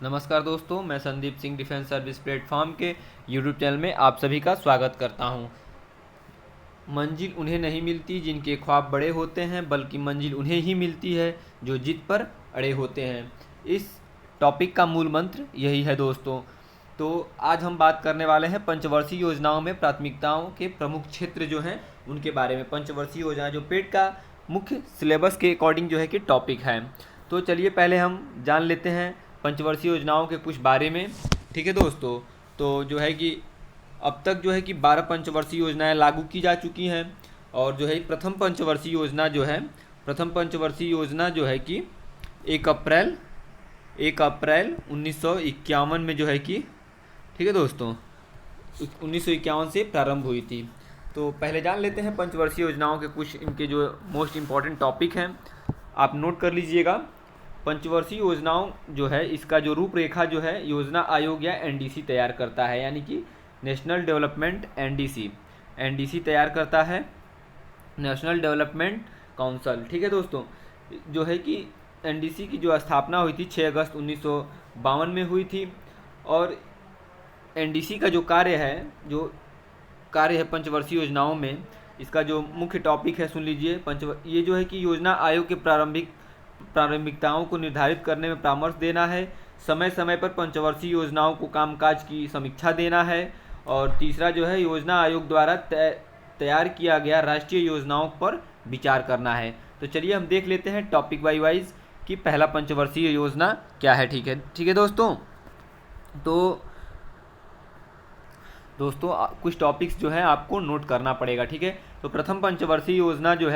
नमस्कार दोस्तों, मैं Sandeep Singh defence service platform के यूट्यूब चैनल में आप सभी का स्वागत करता हूं। मंजिल उन्हें नहीं मिलती जिनके ख्वाब बड़े होते हैं, बल्कि मंजिल उन्हें ही मिलती है जो जिद पर अड़े होते हैं। इस टॉपिक का मूल मंत्र यही है दोस्तों। तो आज हम बात करने वाले हैं पंचवर्षीय योजनाओं में प्राथमिकताओं के प्रमुख क्षेत्र जो हैं उनके बारे में। पंचवर्षीय योजना जो पेड का मुख्य सिलेबस के अकॉर्डिंग जो है कि टॉपिक है। तो चलिए पहले हम जान लेते हैं पंचवर्षीय योजनाओं के कुछ बारे में। ठीक है दोस्तों, तो जो है कि अब तक जो है कि 12 पंचवर्षीय योजनाएं लागू की जा चुकी हैं। और जो है प्रथम पंचवर्षीय योजना जो है कि 1 अप्रैल 1951 में जो है कि, ठीक है दोस्तों, 1951 से प्रारंभ हुई थी। तो पहले जान लेते हैं पंचवर्षीय योजनाओं के कुछ इनके जो मोस्ट इम्पॉर्टेंट टॉपिक हैं, आप नोट कर लीजिएगा। पंचवर्षीय योजनाओं जो है इसका जो रूपरेखा जो है योजना आयोग या एनडीसी तैयार करता है, यानी कि नेशनल डेवलपमेंट एनडीसी तैयार करता है, नेशनल डेवलपमेंट काउंसिल। ठीक है दोस्तों, जो है कि एनडीसी की जो स्थापना हुई थी 6 अगस्त 1952 में हुई थी। और एनडीसी का जो कार्य है पंचवर्षीय योजनाओं में, इसका जो मुख्य टॉपिक है सुन लीजिए। ये जो है कि योजना आयोग के प्रारंभिकताओं को निर्धारित करने में परामर्श देना है, समय समय पर पंचवर्षीय योजनाओं को कामकाज की समीक्षा देना है, और तीसरा जो है योजना आयोग द्वारा तैयार किया गया राष्ट्रीय योजनाओं पर विचार करना है। तो चलिए हम देख लेते हैं टॉपिक बाई वाइज कि पहला पंचवर्षीय योजना क्या है। ठीक है दोस्तों। तो दोस्तों कुछ टॉपिक्स जो है आपको नोट करना पड़ेगा। ठीक है, तो प्रथम पंचवर्षीय योजना जो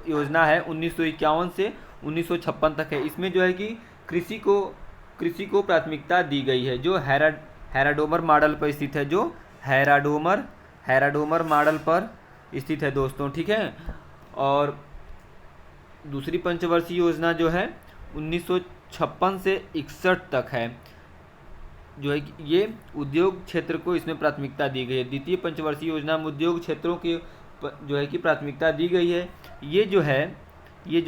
योजना है 1951 से 1956 तक है। इसमें जो है कि कृषि को प्राथमिकता दी गई है, जो हैराडोमर मॉडल पर स्थित है, जो हैराडोमर मॉडल पर स्थित है दोस्तों। ठीक है, और दूसरी पंचवर्षीय योजना जो है 1956 से 61 तक है, जो है कि ये उद्योग क्षेत्र को इसमें प्राथमिकता दी गई है। द्वितीय पंचवर्षीय योजना में उद्योग क्षेत्रों की जो है कि प्राथमिकता दी गई है। ये जो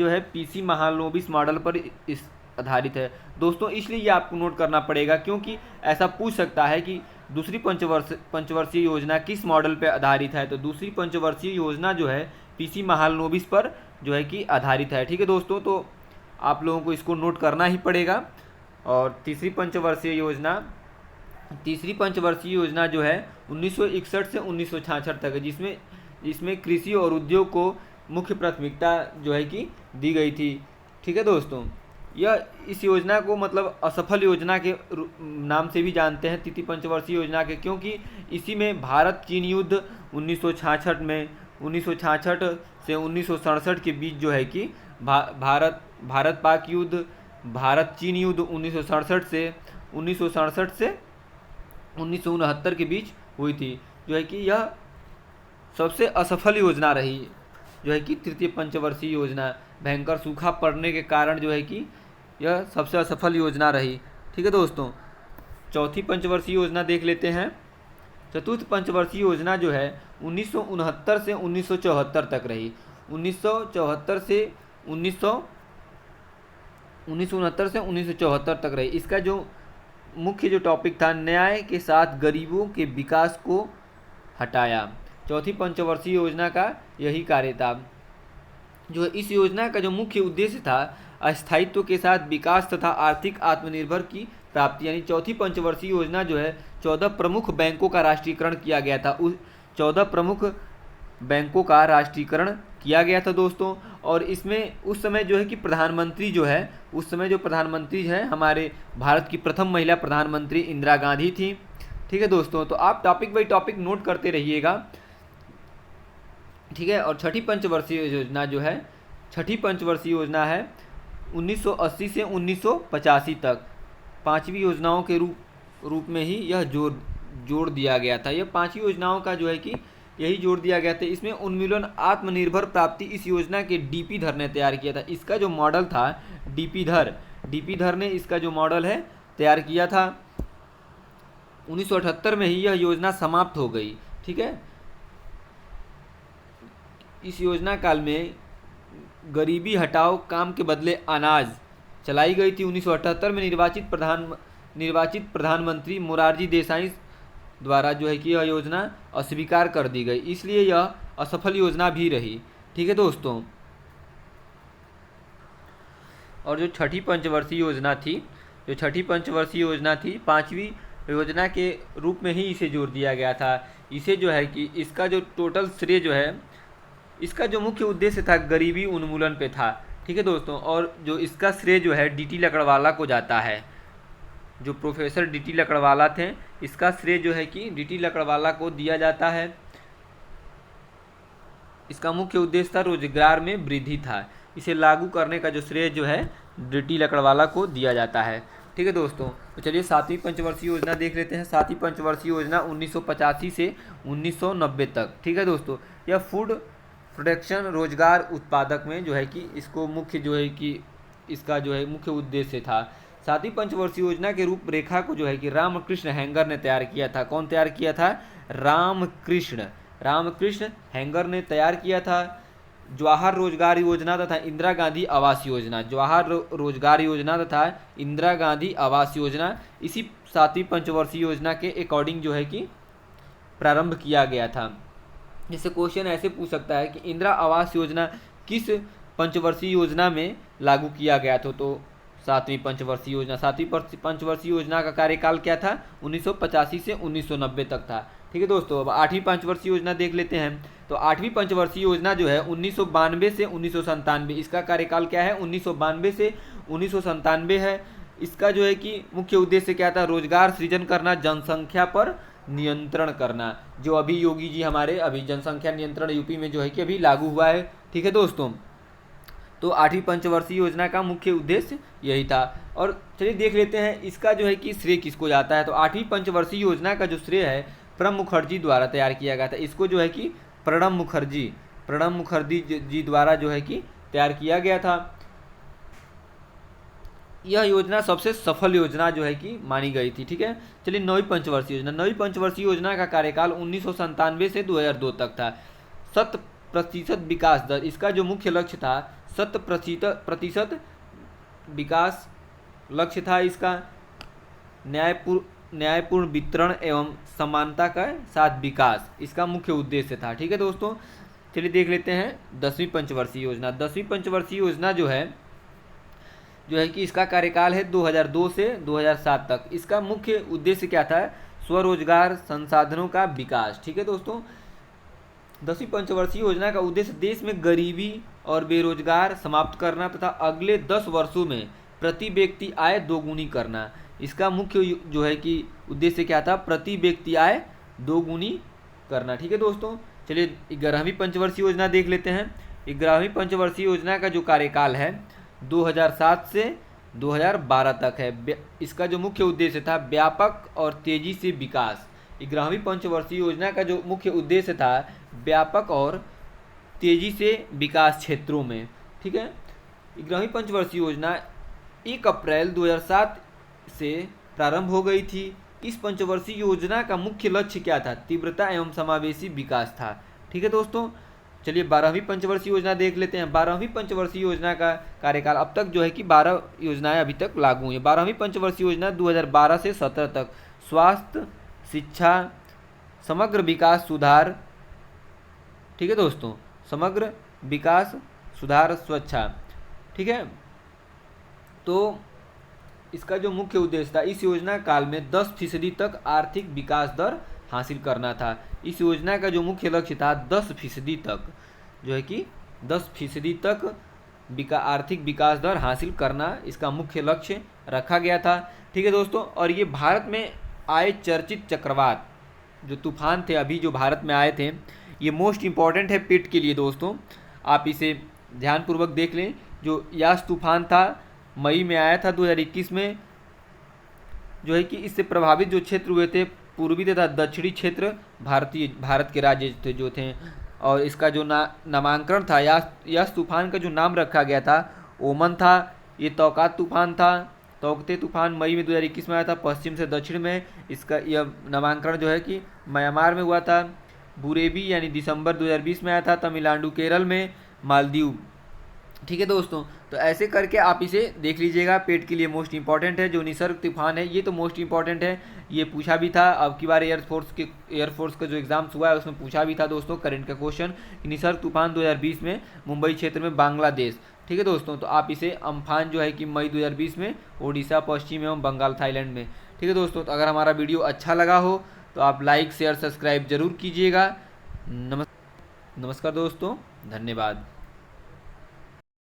है पीसी महालनोबिस मॉडल पर इस आधारित है दोस्तों। इसलिए ये आपको नोट करना पड़ेगा, क्योंकि ऐसा पूछ सकता है कि दूसरी पंचवर्षीय योजना किस मॉडल पर आधारित है। तो दूसरी पंचवर्षीय योजना जो है पीसी महालनोबिस पर जो है कि आधारित है। ठीक है दोस्तों, तो आप लोगों को इसको नोट करना ही पड़ेगा। और तीसरी पंचवर्षीय योजना जो है 1961 से 1966 तक है, जिसमें कृषि और उद्योग को मुख्य प्राथमिकता जो है कि दी गई थी। ठीक है दोस्तों, इस योजना को मतलब असफल योजना के नाम से भी जानते हैं, तृतीय पंचवर्षीय योजना के, क्योंकि इसी में भारत चीन युद्ध 1966 से 1967 के बीच जो है कि भारत पाक युद्ध, भारत चीन युद्ध 1967 से 1969 के बीच हुई थी, जो है कि यह सबसे असफल योजना रही, जो है कि तृतीय पंचवर्षीय योजना भयंकर सूखा पड़ने के कारण जो है कि यह सबसे असफल योजना रही। ठीक है दोस्तों, चौथी पंचवर्षीय योजना देख लेते हैं। चतुर्थ पंचवर्षीय योजना जो है 1969 से 1974 तक रही। 1969 से 1974 तक रही। इसका जो मुख्य जो टॉपिक था, न्याय के साथ गरीबों के विकास को हटाया। चौथी पंचवर्षीय योजना का यही कार्य था। जो इस योजना का जो मुख्य उद्देश्य था, अस्थायित्व के साथ विकास तथा आर्थिक आत्मनिर्भर की प्राप्ति, यानी चौथी पंचवर्षीय योजना जो है 14 प्रमुख बैंकों का राष्ट्रीयकरण किया गया था। उस 14 प्रमुख बैंकों का राष्ट्रीयकरण किया गया था दोस्तों। और इसमें उस समय जो है कि प्रधानमंत्री है हमारे भारत की प्रथम महिला प्रधानमंत्री इंदिरा गांधी थी। ठीक है दोस्तों, तो आप टॉपिक बाई टॉपिक नोट करते रहिएगा। ठीक है, और छठी पंचवर्षीय योजना है 1980 से 1985 तक। पांचवी योजनाओं के रूप में ही यह जोड़ दिया गया था। यह पांचवी योजनाओं का जो है कि यही जोड़ दिया गया था। इसमें उन्मूलन आत्मनिर्भर प्राप्ति इस योजना के डीपी धर ने तैयार किया था। इसका जो मॉडल था डीपी धर ने इसका जो मॉडल है तैयार किया था। 1978 में ही यह योजना समाप्त हो गई। ठीक है, इस योजना काल में गरीबी हटाओ काम के बदले अनाज चलाई गई थी। 1978 में निर्वाचित प्रधानमंत्री मोरारजी देसाई द्वारा जो है कि यह योजना अस्वीकार कर दी गई, इसलिए यह असफल योजना भी रही। ठीक है दोस्तों। और जो छठी पंचवर्षीय योजना थी, पांचवी योजना के रूप में ही इसे जोड़ दिया गया था। इसे जो है कि इसका जो टोटल श्रेय जो है, इसका जो मुख्य उद्देश्य था गरीबी उन्मूलन पे था। ठीक है दोस्तों। और जो इसका श्रेय जो है डीटी लकड़वाला को जाता है। जो प्रोफेसर डीटी लकड़वाला थे, इसका श्रेय जो है कि डीटी लकड़वाला को दिया जाता है। इसका मुख्य उद्देश्य था रोजगार में वृद्धि था। इसे लागू करने का जो श्रेय जो है डीटी लकड़वाला को दिया जाता है। ठीक है दोस्तों। तो चलिए सातवीं पंचवर्षीय योजना देख लेते हैं। सातवीं पंचवर्षीय योजना 1985 से 1990 तक। ठीक है दोस्तों। यह फूड प्रोडक्शन रोजगार उत्पादक में जो है कि इसको मुख्य जो है कि इसका जो है मुख्य उद्देश्य था। सातवीं पंचवर्षीय योजना के रूपरेखा को जो है कि रामकृष्ण हैंगर ने तैयार किया था। कौन तैयार किया था? रामकृष्ण हैंगर ने तैयार किया था। जवाहर रोजगार योजना तथा इंदिरा गांधी आवास योजना, जवाहर रोजगार योजना तथा इंदिरा गांधी आवास योजना इसी सातवीं पंचवर्षीय योजना के अकॉर्डिंग जो है कि प्रारंभ किया गया था। जैसे क्वेश्चन ऐसे पूछ सकता है कि इंदिरा आवास योजना किस पंचवर्षीय योजना में लागू किया गया था? तो सातवीं पंचवर्षीय योजना। सातवीं पंचवर्षीय योजना का कार्यकाल क्या था? 1985 से 1990 तक था। ठीक है दोस्तों। अब आठवीं पंचवर्षीय योजना देख लेते हैं। तो आठवीं पंचवर्षीय योजना जो है 1992 से 1997, इसका कार्यकाल क्या है? 1992 से 1997 है। इसका जो है कि मुख्य उद्देश्य क्या था? रोजगार सृजन करना, जनसंख्या पर नियंत्रण करना। जो अभी योगी जी हमारे अभी जनसंख्या नियंत्रण यूपी में जो है कि अभी लागू हुआ है। ठीक है दोस्तों। तो आठवीं पंचवर्षीय योजना का मुख्य उद्देश्य यही था। और चलिए देख लेते हैं इसका जो है कि श्रेय किसको जाता है। तो आठवीं पंचवर्षीय योजना का जो श्रेय है प्रणब मुखर्जी द्वारा तैयार किया गया था। इसको जो है कि प्रणब मुखर्जी जी द्वारा जो है कि तैयार किया गया था। यह योजना सबसे सफल योजना जो है कि मानी गई थी। ठीक है। चलिए नौवीं पंचवर्षीय योजना। नौवीं पंचवर्षीय योजना का कार्यकाल 1997 से 2002 तक था। 100% विकास दर, इसका जो मुख्य लक्ष्य था 100% विकास लक्ष्य था। इसका न्यायपूर्ण वितरण एवं समानता का साथ विकास इसका मुख्य उद्देश्य था। ठीक है दोस्तों। चलिए देख लेते हैं 10वीं पंचवर्षीय योजना। 10वीं पंचवर्षीय योजना जो है कि इसका कार्यकाल है 2002 से 2007 तक। इसका मुख्य उद्देश्य क्या था? स्वरोजगार संसाधनों का विकास। ठीक है दोस्तों। 10वीं पंचवर्षीय योजना का उद्देश्य देश में गरीबी और बेरोजगार समाप्त करना तथा अगले 10 वर्षों में प्रति व्यक्ति आय दोगुनी करना। इसका मुख्य जो है कि उद्देश्य क्या था? प्रति व्यक्ति आय दोगुनी करना। ठीक है दोस्तों। चलिए 11वीं पंचवर्षीय योजना देख लेते हैं। 11वीं पंचवर्षीय योजना का जो कार्यकाल है 2007 से 2012 तक है। इसका जो मुख्य उद्देश्य था व्यापक और तेजी से विकास। 11वीं पंचवर्षीय योजना का जो मुख्य उद्देश्य था व्यापक और तेजी से विकास क्षेत्रों में। ठीक है। 11वीं पंचवर्षीय योजना 1 अप्रैल 2007 से प्रारंभ हो गई थी। इस पंचवर्षीय योजना का मुख्य लक्ष्य क्या था? तीव्रता एवं समावेशी विकास था। ठीक है दोस्तों। चलिए 12वीं पंचवर्षीय योजना देख लेते हैं। 12वीं पंचवर्षीय योजना का कार्यकाल अब तक जो है कि 12 योजनाएं अभी तक लागू हुई हैं। 12वीं पंचवर्षीय योजना 2012 से 17 तक स्वास्थ्य, शिक्षा, समग्र विकास सुधार। ठीक है दोस्तों। समग्र विकास सुधार स्वच्छता। ठीक है। तो इसका जो मुख्य उद्देश्य था इस योजना काल में 10% तक आर्थिक विकास दर हासिल करना था। इस योजना का जो मुख्य लक्ष्य था 10% तक जो है कि 10% तक आर्थिक विकास दर हासिल करना इसका मुख्य लक्ष्य रखा गया था। ठीक है दोस्तों। और ये भारत में आए चर्चित चक्रवात जो तूफान थे अभी जो भारत में आए थे, ये मोस्ट इम्पॉर्टेंट है पिट के लिए दोस्तों। आप इसे ध्यानपूर्वक देख लें। जो यास तूफान था मई में आया था 2021 में, जो है कि इससे प्रभावित जो क्षेत्र हुए थे पूर्वी तथा दक्षिणी क्षेत्र भारत के राज्य थे जो थे। और इसका जो नामांकन था यास तूफान का जो नाम रखा गया था ओमन था। ये तौकात तूफान था। तौकते तूफान मई में 2021 में आया था पश्चिम से दक्षिण में। इसका यह नामांकन जो है कि म्यांमार में हुआ था। बुरेवी यानी दिसंबर 2020 में आया था तमिलनाडु केरल में। मालदीव ठीक है दोस्तों, तो ऐसे करके आप इसे देख लीजिएगा, पेट के लिए मोस्ट इंपॉर्टेंट है। जो निसर्ग तूफान है ये तो मोस्ट इंपॉर्टेंट है, ये पूछा भी था अब की बार एयरफोर्स का जो एग्जाम्स हुआ है उसमें पूछा भी था दोस्तों करंट का क्वेश्चन, कि निसर्ग तूफान 2020 में मुंबई क्षेत्र में बांग्लादेश। ठीक है दोस्तों, तो आप इसे अम्फान जो है कि मई 2020 में ओडिशा, पश्चिम एवं बंगाल, थाईलैंड में। ठीक है दोस्तों, तो अगर हमारा वीडियो अच्छा लगा हो तो आप लाइक शेयर सब्सक्राइब जरूर कीजिएगा। नमस्कार दोस्तों, धन्यवाद।